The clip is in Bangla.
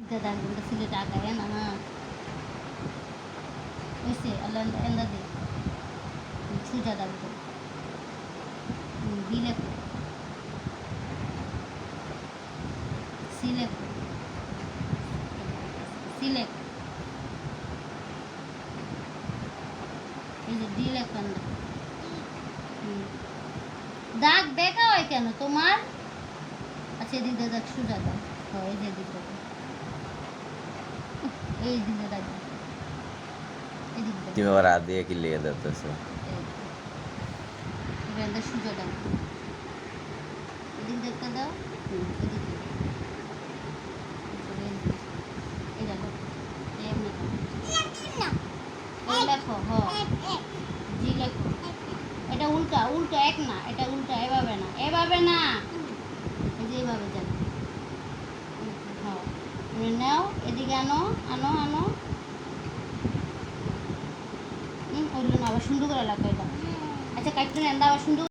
দাদা কিন্তু সিলেট আগায় না না ওইসে আল্লাহ এন্দা দে সুজা দাগো দিলে সিলেক সিলেক এই যে দিলে কেন দাগ দেখা হয় কেন তোমার আচ্ছা এদিক দিয়ে দাগ সুজা দাও এই যে দিক এই দিকে দাগ এদিক দিয়ে তুমি আবার আদিয়ে কি লিয়ে দিতেছো এবার সুজা দাও এদিক দেখতে দাও এদিক এই দেখো এমনি এই লেখো জি লেখো এটা উল্টা উল্টা এক না এটা উল্টা এভাবে না এই যে এইভাবে যাবে হ্যাঁ নাও এদিকে আনো আনো আনো ওইগুলো না আবার সুন্দর করে লাগবে এটা আচ্ছা কাটতে নেন আবার সুন্দর